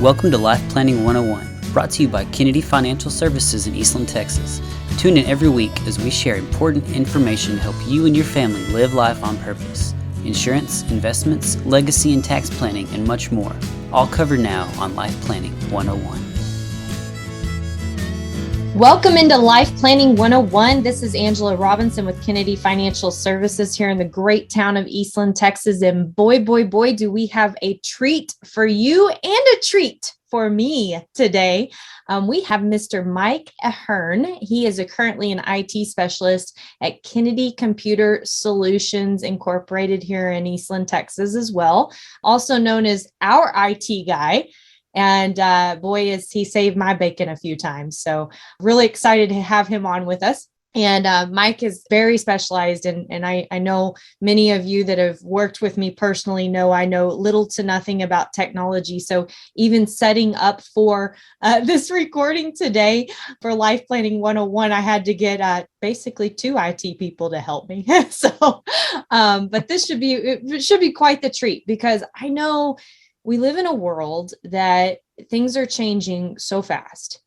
Welcome to Life Planning 101, brought to you by Kennedy Financial Services in Eastland, Texas. Tune in every week as we share important information to help you and your family live life on purpose. Insurance, investments, legacy and tax planning, and much more. All covered now on Life Planning 101. Welcome into Life Planning 101. This is Angela Robinson with Kennedy Financial Services here in the great town of Eastland, Texas. And boy, do we have a treat for you and a treat for me today. We have Mr. Mike Ahern. He is currently an IT specialist at Kennedy Computer Solutions Incorporated here in Eastland, Texas as well, also known as our IT guy. And boy, is he saved my bacon a few times. So really excited to have him on with us. And Mike is very specialized. And I know many of you that have worked with me personally know I know little to nothing about technology. So even setting up for this recording today for Life Planning 101, I had to get basically two IT people to help me. But it should be quite the treat, because I know we live in a world that things are changing so fast,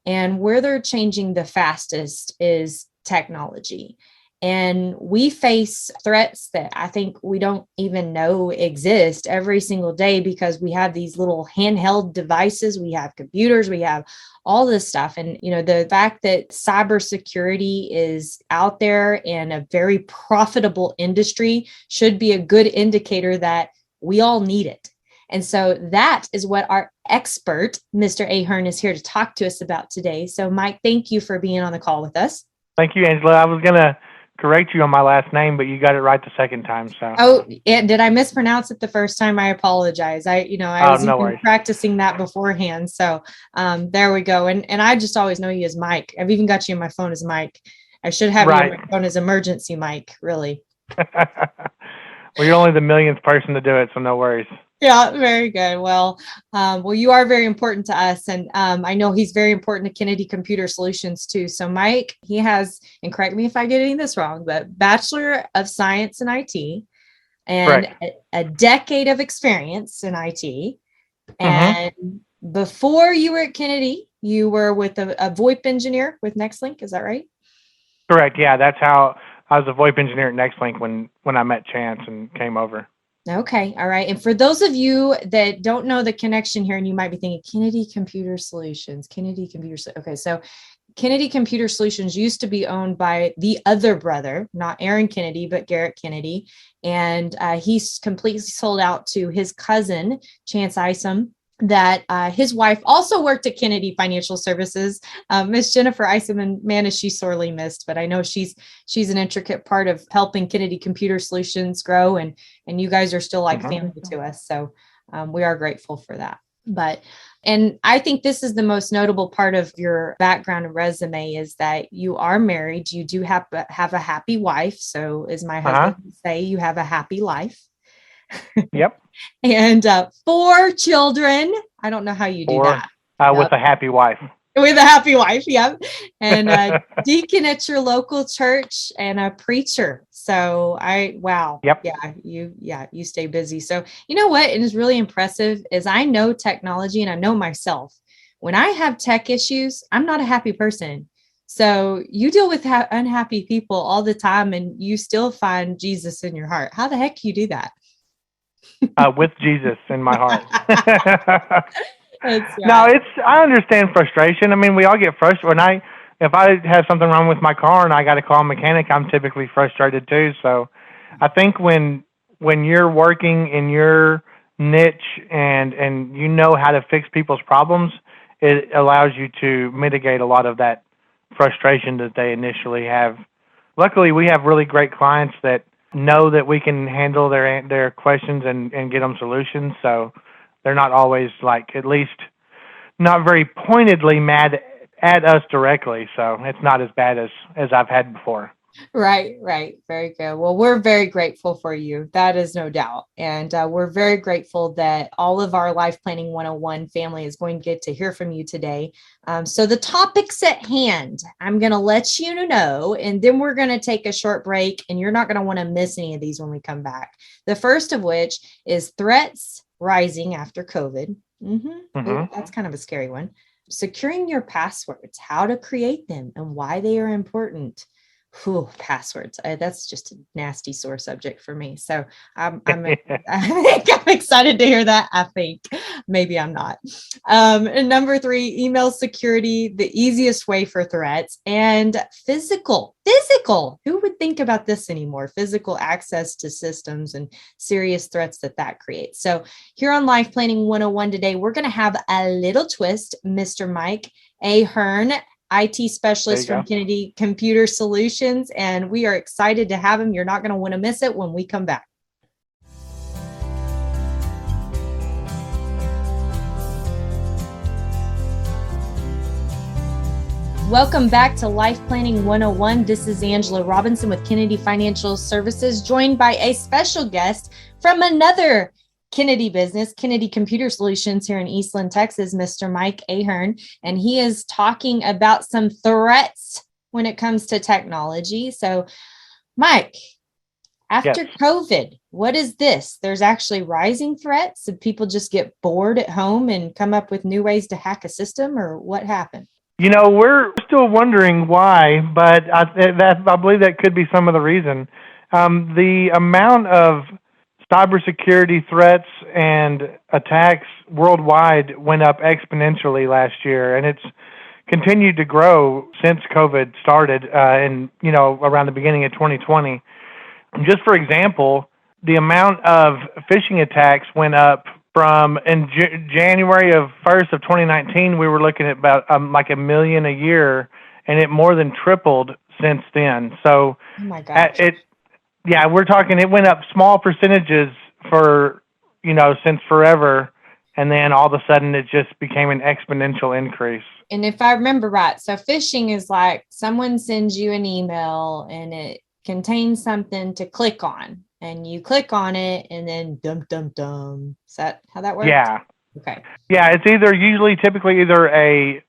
and where they're changing the fastest is technology. And we face threats that I think we don't even know exist every single day, because we have these little handheld devices, we have computers, we have all this stuff. And, you know, the fact that cybersecurity is out there and a very profitable industry should be a good indicator that we all need it. And so that is what our expert, Mr. Ahern, is here to talk to us about today. So, Mike, thank you for being on the call with us. Thank you, Angela. I was going to correct you on my last name, but you got it right the second time. So. Oh, did I mispronounce it the first time? I apologize. I was even practicing that beforehand. So there we go. And I just always know you as Mike. I've even got you in my phone as Mike. I should have you in my phone as emergency Mike, really. Well, you're only the millionth person to do it, so no worries. Yeah, very good. Well, you are very important to us. And I know he's very important to Kennedy Computer Solutions too. So Mike, he has, and correct me if I get any of this wrong, but Bachelor of Science in IT and a decade of experience in IT. And before you were at Kennedy, you were with a VoIP engineer with NextLink. Is that right? Correct. Yeah, that's how I was a VoIP engineer at NextLink when I met Chance and came over. Okay. All right. And for those of you that don't know the connection here, and you might be thinking Kennedy Computer Solutions, Okay. So Kennedy Computer Solutions used to be owned by the other brother, not Aaron Kennedy, but Garrett Kennedy. And he's completely sold out to his cousin, Chance Isom, that his wife also worked at Kennedy Financial Services, Miss Jennifer Isom, and man, is she sorely missed. But I know she's an intricate part of helping Kennedy Computer Solutions grow, and you guys are still like family to us. So we are grateful for that. And I think this is the most notable part of your background and resume, is that you are married. You do have a happy wife. So as my husband would say, you have a happy life. Yep. And 4 children. I don't know how you do that. With a happy wife. With a happy wife, yep. And a deacon at your local church and a preacher. So Yep. Yeah, you stay busy. So you know what? It is really impressive is I know technology, and I know myself. When I have tech issues, I'm not a happy person. So you deal with unhappy people all the time, and you still find Jesus in your heart. How the heck do you do that? With Jesus in my heart. No, I understand frustration. I mean, we all get frustrated. If I have something wrong with my car and I got to call a mechanic, I'm typically frustrated too. So I think when you're working in your niche and you know how to fix people's problems, it allows you to mitigate a lot of that frustration that they initially have. Luckily, we have really great clients that know that we can handle their questions and get them solutions. So they're not always, like, at least not very pointedly mad at us directly. So it's not as bad as I've had before. Right. Very good. Well, we're very grateful for you. That is no doubt. And we're very grateful that all of our Life Planning 101 family is going to get to hear from you today. So the topics at hand, I'm going to let you know, and then we're going to take a short break, and you're not going to want to miss any of these when we come back. The first of which is threats rising after COVID. Mm-hmm. That's kind of a scary one. Securing your passwords, how to create them and why they are important. Whew, passwords. That's just a nasty sore subject for me. So I think I'm excited to hear that. I think maybe I'm not. And number 3, email security, the easiest way for threats, and physical. Who would think about this anymore? Physical access to systems and serious threats that creates. So here on Life Planning 101 today, we're going to have a little twist. Mr. Mike Ahern, IT specialist from Kennedy Computer Solutions, and we are excited to have him. You're not going to want to miss it when we come back. Welcome back to Life Planning 101. This is Angela Robinson with Kennedy Financial Services, joined by a special guest from another Kennedy business, Kennedy Computer Solutions here in Eastland, Texas, Mr. Mike Ahern, and he is talking about some threats when it comes to technology. So, Mike, after COVID, what is this? There's actually rising threats. Did people just get bored at home and come up with new ways to hack a system, or what happened? We're still wondering why, but I believe that could be some of the reason. The amount of cybersecurity threats and attacks worldwide went up exponentially last year, and it's continued to grow since COVID started, around the beginning of 2020. Just for example, the amount of phishing attacks went up from in January of 2019, we were looking at about like 1 million a year, and it more than tripled since then. So, oh my gosh. We're talking, it went up small percentages for, since forever. And then all of a sudden it just became an exponential increase. And if I remember right, so phishing is like someone sends you an email and it contains something to click on, and you click on it and then dum. Is that how that works? Yeah. Okay. Yeah, it's typically either a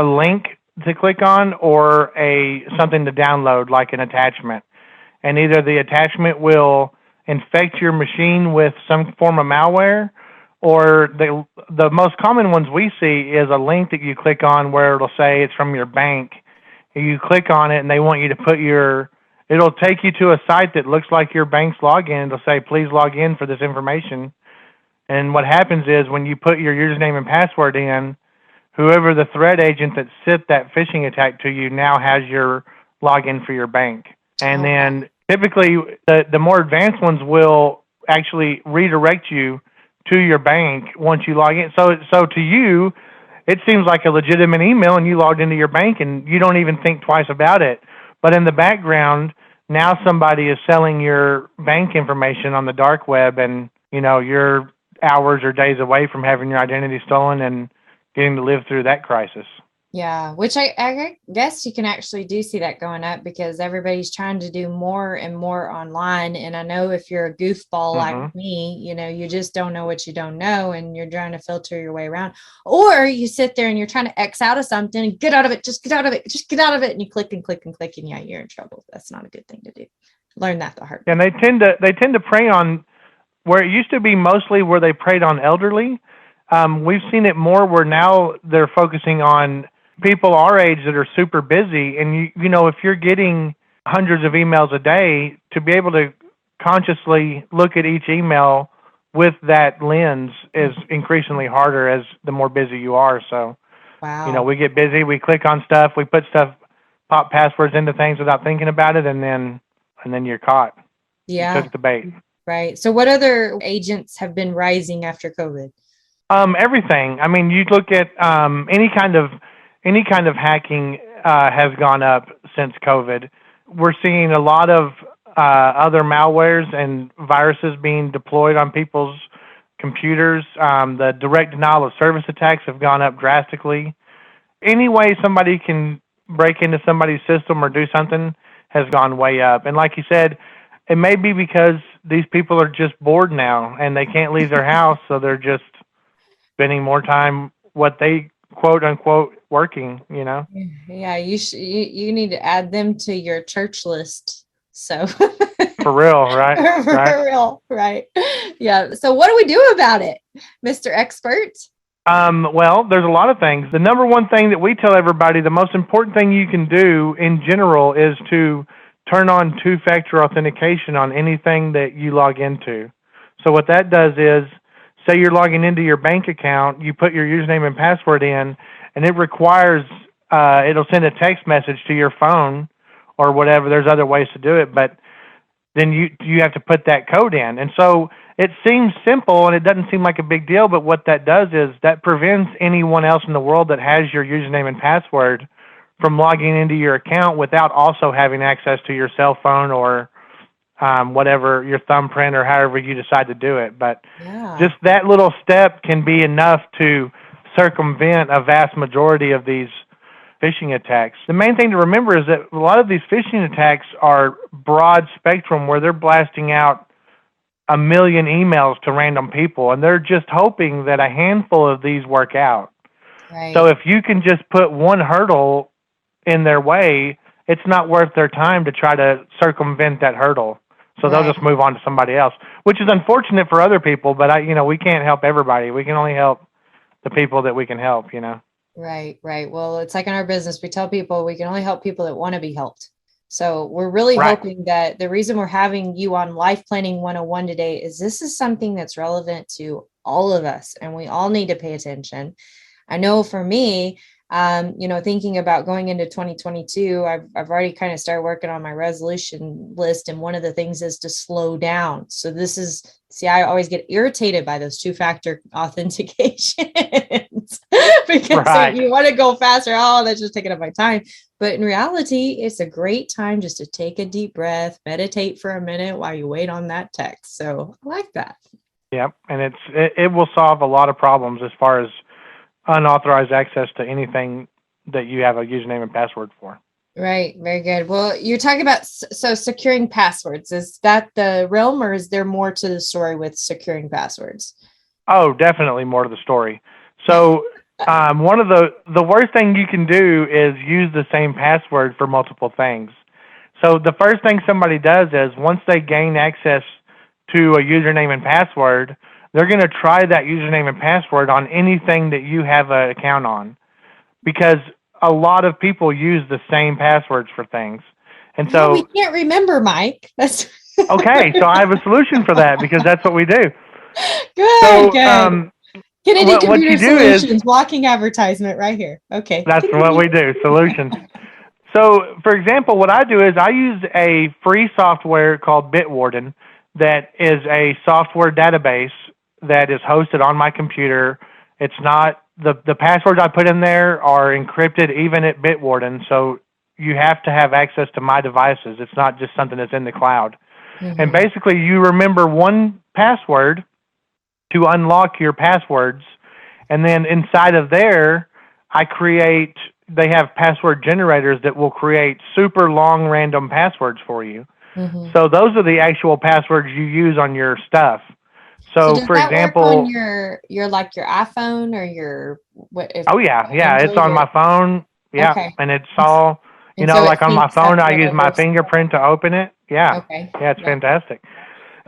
link to click on or something to download, like an attachment. And either the attachment will infect your machine with some form of malware, or the most common ones we see is a link that you click on where it'll say it's from your bank. You click on it and they want you to put it'll take you to a site that looks like your bank's login. It'll say, please log in for this information. And what happens is when you put your username and password in, whoever the threat agent that sent that phishing attack to you now has your login for your bank. And then typically the more advanced ones will actually redirect you to your bank once you log in. So to you, it seems like a legitimate email and you logged into your bank and you don't even think twice about it. But in the background, now somebody is selling your bank information on the dark web, and, you're hours or days away from having your identity stolen and getting to live through that crisis. Yeah, which I guess you can actually do see that going up because everybody's trying to do more and more online. And I know if you're a goofball like me, you just don't know what you don't know, and you're trying to filter your way around. Or you sit there and you're trying to X out of something and get out of it, just get out of it. And you click and click and click, and you're in trouble. That's not a good thing to do. Learn that the hard way. And they tend to prey on where it used to be mostly where they preyed on elderly. We've seen it more where now they're focusing on people our age that are super busy. And, if you're getting hundreds of emails a day, to be able to consciously look at each email with that lens is increasingly harder as the more busy you are. So, wow. We get busy, we click on stuff, we pop passwords into things without thinking about it, and then you're caught. Yeah. You took the bait. Right. So what other agents have been rising after COVID? Everything. I mean, you look at any kind of hacking has gone up since COVID. We're seeing a lot of other malwares and viruses being deployed on people's computers. The direct denial of service attacks have gone up drastically. Any way somebody can break into somebody's system or do something has gone way up. And like you said, it may be because these people are just bored now and they can't leave their house, so they're just spending more time what they quote unquote working, Yeah, you need to add them to your church list. So for real, right? For real, right? Yeah. So what do we do about it, Mr. Expert? Well, there's a lot of things. The number one thing that we tell everybody, the most important thing you can do in general is to turn on two-factor authentication on anything that you log into. So what that does is, say you're logging into your bank account, you put your username and password in, and it requires, it'll send a text message to your phone or whatever. There's other ways to do it, but then you have to put that code in. And so it seems simple and it doesn't seem like a big deal, but what that does is that prevents anyone else in the world that has your username and password from logging into your account without also having access to your cell phone or whatever, your thumbprint or however you decide to do it. But just that little step can be enough to circumvent a vast majority of these phishing attacks. The main thing to remember is that a lot of these phishing attacks are broad spectrum where they're blasting out 1 million emails to random people, and they're just hoping that a handful of these work out. Right. So if you can just put one hurdle in their way, it's not worth their time to try to circumvent that hurdle. So they'll just move on to somebody else, which is unfortunate for other people, but we can't help everybody. We can only help the people that we can help, Right. Well, it's like in our business, we tell people we can only help people that want to be helped. So we're really hoping that the reason we're having you on Life Planning 101 today is this is something that's relevant to all of us, and we all need to pay attention. I know for me, thinking about going into 2022, I've already kind of started working on my resolution list. And one of the things is to slow down. So I always get irritated by those two-factor authentications because you want to go faster. Oh, that's just taking up my time. But in reality, it's a great time just to take a deep breath, meditate for a minute while you wait on that text. So I like that. Yep. And it will solve a lot of problems as far as unauthorized access to anything that you have a username and password for. Right. Very good. Well, you're talking about, so securing passwords. Is that the realm, or is there more to the story with securing passwords? Oh, definitely more to the story. So one of the worst thing you can do is use the same password for multiple things. So the first thing somebody does is once they gain access to a username and password, they're going to try that username and password on anything that you have an account on, because a lot of people use the same passwords for things. And so we can't remember, Mike. That's okay. So I have a solution for that, because that's what we do. Good. Kennedy what Computer you do Solutions, walking advertisement right here. Okay. That's what we do, solutions. So, for example, what I do is I use a free software called Bitwarden that is a software database that is hosted on my computer. It's not, the passwords I put in there are encrypted even at Bitwarden, so you have to have access to my devices. It's not just something that's in the cloud. Mm-hmm. And basically, you remember one password to unlock your passwords, and then inside of there, they have password generators that will create super long random passwords for you. Mm-hmm. So those are the actual passwords you use on your stuff. So does for that example, work on your like your iPhone or your it's on my phone. Yeah, okay. And it's all like on my phone, I use my fingerprint to open it. Yeah, okay. Yeah, it's fantastic.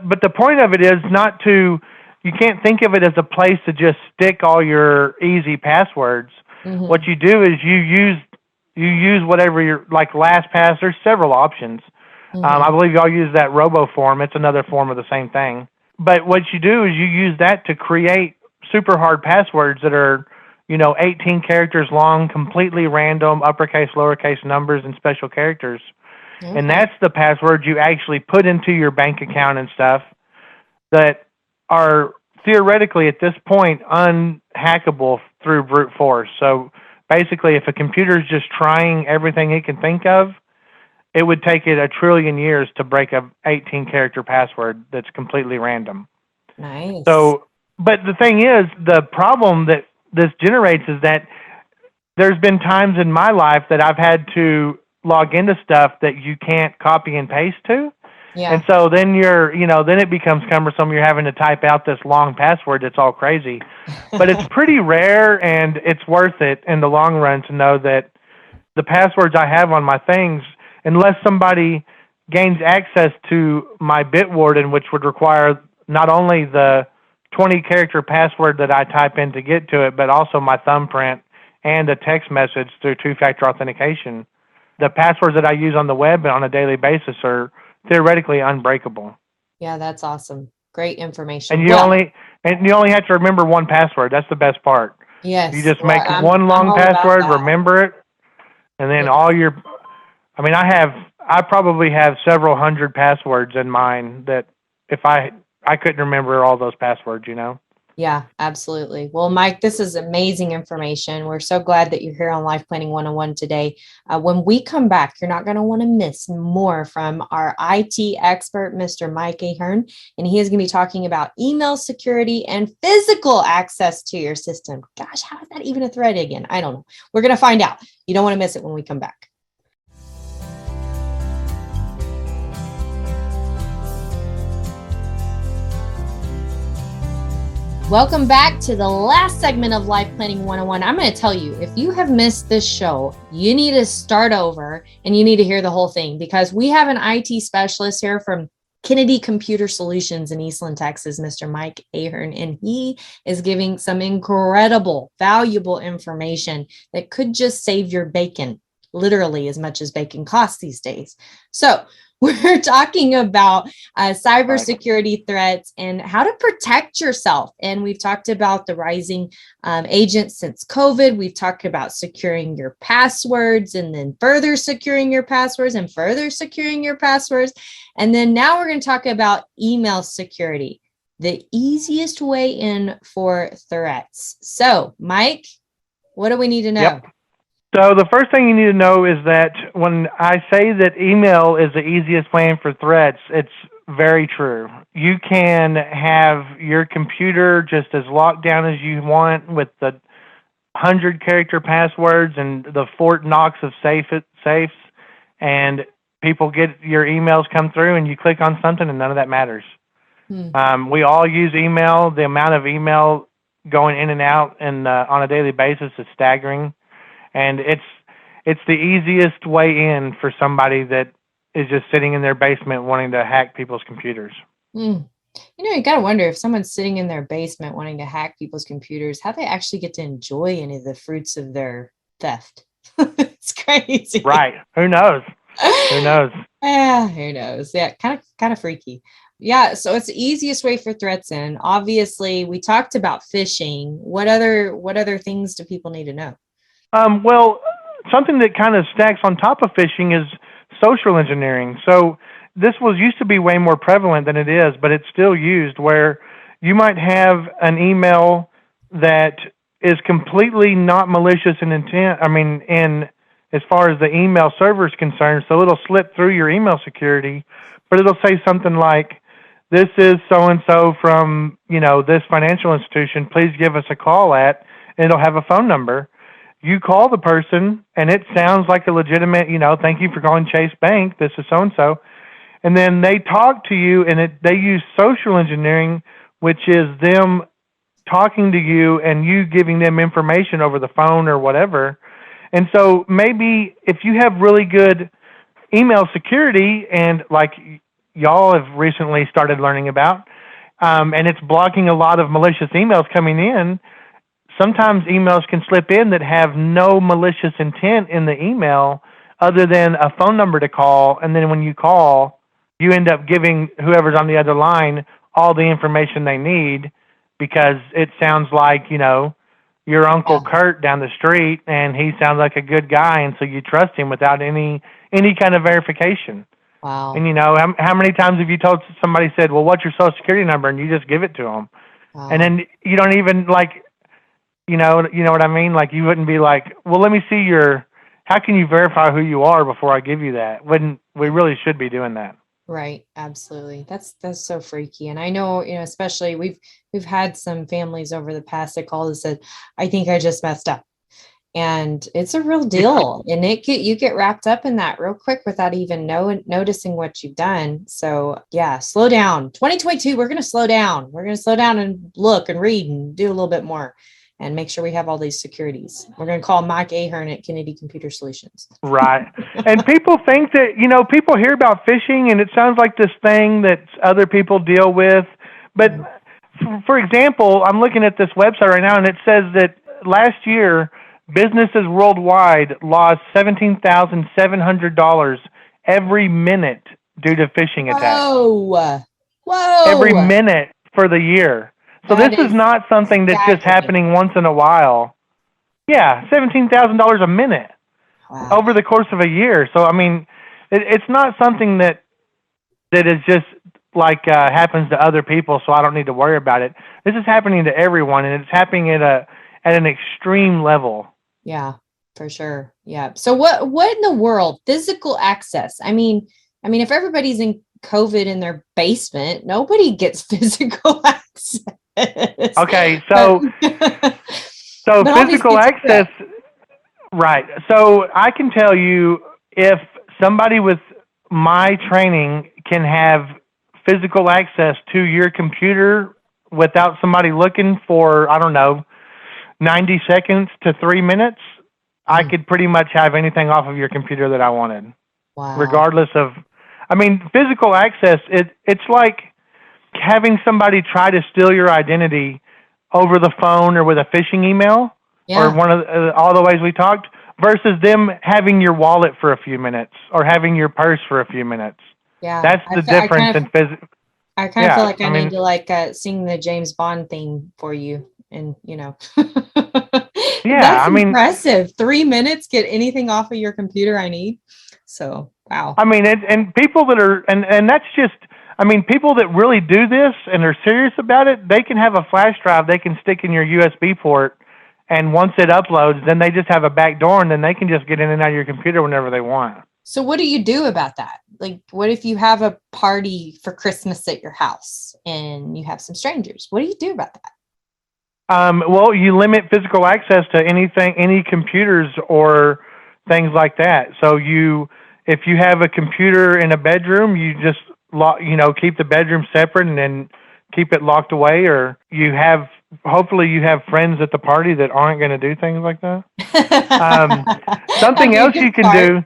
But the point of it is not to. You can't think of it as a place to just stick all your easy passwords. Mm-hmm. What you do is you use whatever your, like LastPass. There's several options. Mm-hmm. I believe y'all use that RoboForm. It's another form of the same thing. But what you do is you use that to create super hard passwords that are, 18 characters long, completely random, uppercase, lowercase numbers, and special characters. Okay. And that's the password you actually put into your bank account and stuff that are theoretically at this point unhackable through brute force. So basically, if a computer is just trying everything it can think of, it would take it 1 trillion years to break a 18-character password that's completely random. Nice. So, but the thing is, the problem that this generates is that there's been times in my life that I've had to log into stuff that you can't copy and paste to. Yeah. And so then then it becomes cumbersome. You're having to type out this long password that's all crazy. But it's pretty rare, and it's worth it in the long run to know that the passwords I have on my things, unless somebody gains access to my Bitwarden, which would require not only the 20-character password that I type in to get to it, but also my thumbprint and a text message through two-factor authentication. The passwords that I use on the web on a daily basis are theoretically unbreakable. Yeah, that's awesome. Great information. And you only have to remember one password. That's the best part. Yes. You just Well, make I'm one long all about password, that. remember it, and then Yes. I probably have several hundred passwords in mine that if I couldn't remember all those passwords, Yeah, absolutely. Well, Mike, this is amazing information. We're so glad that you're here on Life Planning 101 today. When we come back, you're not going to want to miss more from our IT expert, Mr. Mike Ahern, and he is going to be talking about email security and physical access to your system. Gosh, how is that even a threat again? I don't know. We're going to find out. You don't want to miss it when we come back. Welcome back to the last segment of Life Planning 101. I'm going to tell you, if you have missed this show, you need to start over and you need to hear the whole thing, because we have an IT specialist here from Kennedy Computer Solutions in Eastland, Texas, Mr. Mike Ahern, and he is giving some incredible, valuable information that could just save your bacon, literally as much as bacon costs these days. So we're talking about cybersecurity threats and how to protect yourself. And we've talked about the rising agents since COVID. We've talked about securing your passwords and then further securing your passwords and further securing your passwords. And then now we're going to talk about email security, the easiest way in for threats. So, Mike, what do we need to know? Yep. So the first thing you need to know is that when I say that email is the easiest way in for threats, it's very true. You can have your computer just as locked down as you want with the 100-character passwords and the Fort Knox of safes, and people get your emails come through and you click on something and none of that matters. We all use email. The amount of email going in and out and on a daily basis is staggering. And it's the easiest way in for somebody that is just sitting in their basement wanting to hack people's computers. You got to wonder if someone's sitting in their basement wanting to hack people's computers, how they actually get to enjoy any of the fruits of their theft. It's crazy. Right. Who knows? Who knows? Who knows? Yeah, kind of freaky. Yeah, so it's the easiest way for threats in. Obviously, we talked about phishing. What other things do people need to know? Well, something that kind of stacks on top of phishing is social engineering. So this used to be way more prevalent than it is, but it's still used, where you might have an email that is completely not malicious in intent. In as far as the email server is concerned, so it'll slip through your email security, but it'll say something like, "This is so-and-so from, this financial institution. Please give us a call at," and it'll have a phone number. You call the person, and it sounds like a legitimate, "Thank you for calling Chase Bank. This is so-and-so." And then they talk to you, and they use social engineering, which is them talking to you and you giving them information over the phone or whatever. And so maybe if you have really good email security, and like y'all have recently started learning about, and it's blocking a lot of malicious emails coming in, sometimes emails can slip in that have no malicious intent in the email other than a phone number to call. And then when you call, you end up giving whoever's on the other line all the information they need, because it sounds like, your Uncle Kurt down the street, and he sounds like a good guy, and so you trust him without any kind of verification. Wow. And how many times have you told somebody, said, "Well, what's your social security number?" and you just give it to them. Wow. And then you don't even you know what I mean? Like, you wouldn't be like, "Well, let me see how can you verify who you are before I give you that?" When we really should be doing that. Right. Absolutely. That's so freaky. And I know, especially we've had some families over the past that called and said, "I think I just messed up." And it's a real deal. And you get wrapped up in that real quick without even noticing what you've done. So yeah, slow down. 2022, we're going to slow down. We're going to slow down and look and read and do a little bit more and make sure we have all these securities. We're going to call Mike Ahern at Kennedy Computer Solutions. Right. And people think that, people hear about phishing and it sounds like this thing that other people deal with. But for example, I'm looking at this website right now, and it says that last year, businesses worldwide lost $17,700 every minute due to phishing attacks. Whoa! Every minute for the year. So That this is is not something that's just staggering. happening once in a while. Yeah, $17,000 a minute Wow. over the course of a year. So I mean, it's not something that is just like happens to other people, so I don't need to worry about it. This is happening to everyone, and it's happening at an extreme level. Yeah, for sure. Yeah. So what in the world? Physical access. I mean, if everybody's in COVID in their basement, nobody gets physical access. Okay, so But physical access, right. So I can tell you, if somebody with my training can have physical access to your computer without somebody looking for, I don't know, 90 seconds to 3 minutes, I could pretty much have anything off of your computer that I wanted. Wow. Regardless of, I mean, physical access, it's like having somebody try to steal your identity over the phone or with a phishing email, or one of all the ways we talked, versus them having your wallet for a few minutes or having your purse for a few minutes. Yeah. That's the difference in physical. I kind of feel like I need to sing the James Bond theme for you. And, that's impressive. 3 minutes, get anything off of your computer I need. So, wow. I mean, and people that are, and that's just, I mean, people that really do this and are serious about it, they can have a flash drive they can stick in your USB port, and once it uploads, then they just have a back door, and then they can just get in and out of your computer whenever they want. So what do you do about that? Like, what if you have a party for Christmas at your house and you have some strangers? What do you do about that? Well, you limit physical access to any computers or things like that. So if you have a computer in a bedroom, you just keep the bedroom separate and then keep it locked away. Or hopefully you have friends at the party that aren't going to do things like that. Something else you can do,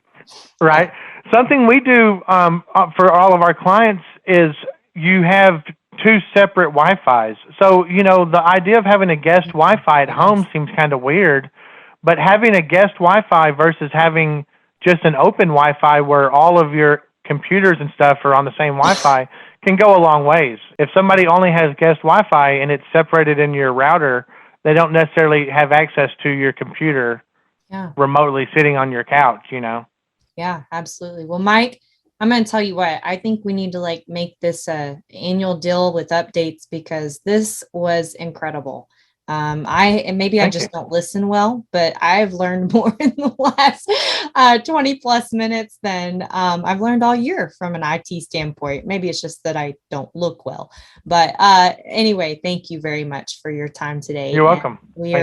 right? Something we do for all of our clients is you have 2 separate Wi-Fis. So, the idea of having a guest Wi-Fi at home seems kind of weird, but having a guest Wi-Fi versus having just an open Wi-Fi where all of your computers and stuff are on the same Wi-Fi can go a long ways. If somebody only has guest Wi-Fi and it's separated in your router, they don't necessarily have access to your computer remotely sitting on your couch, Yeah, absolutely. Well, Mike, I'm going to tell you what, I think we need to make this annual deal with updates, because this was incredible. I just don't listen well, but I've learned more in the last 20 plus minutes than I've learned all year from an IT standpoint. Maybe it's just that I don't look well, but anyway, thank you very much for your time today. You're welcome. We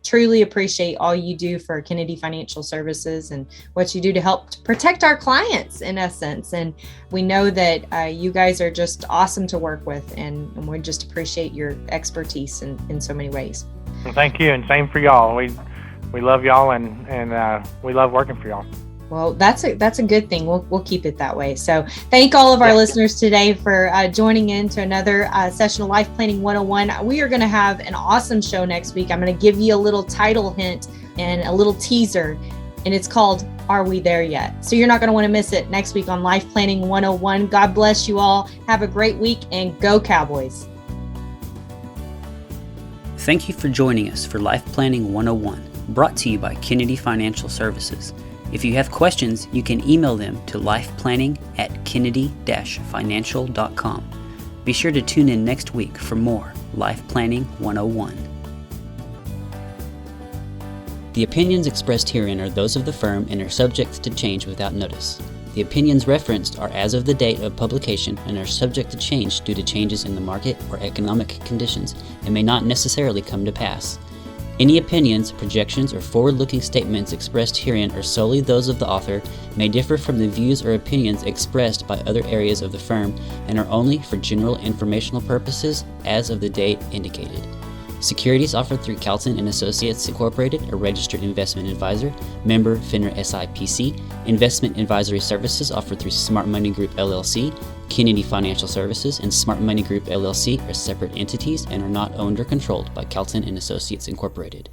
truly appreciate all you do for Kennedy Financial Services and what you do to help protect our clients, in essence. And we know that you guys are just awesome to work with, and we just appreciate your expertise in so many ways. Well, thank you, and same for y'all. We love y'all, and we love working for y'all. Well, that's a good thing. We'll keep it that way. So thank all of our listeners today for joining in to another session of Life Planning 101. We are going to have an awesome show next week. I'm going to give you a little title hint and a little teaser, and it's called Are We There Yet? So you're not going to want to miss it next week on Life Planning 101. God bless you all. Have a great week, and go Cowboys. Thank you for joining us for Life Planning 101, brought to you by Kennedy Financial Services. If you have questions, you can email them to lifeplanning@kennedy-financial.com. Be sure to tune in next week for more Life Planning 101. The opinions expressed herein are those of the firm and are subject to change without notice. The opinions referenced are as of the date of publication and are subject to change due to changes in the market or economic conditions and may not necessarily come to pass. Any opinions, projections, or forward-looking statements expressed herein are solely those of the author, may differ from the views or opinions expressed by other areas of the firm, and are only for general informational purposes as of the date indicated. Securities offered through Calton and Associates Incorporated, a registered investment advisor, member FINRA SIPC. Investment advisory services offered through Smart Money Group LLC. Kennedy Financial Services and Smart Money Group LLC are separate entities and are not owned or controlled by Calton and Associates Incorporated.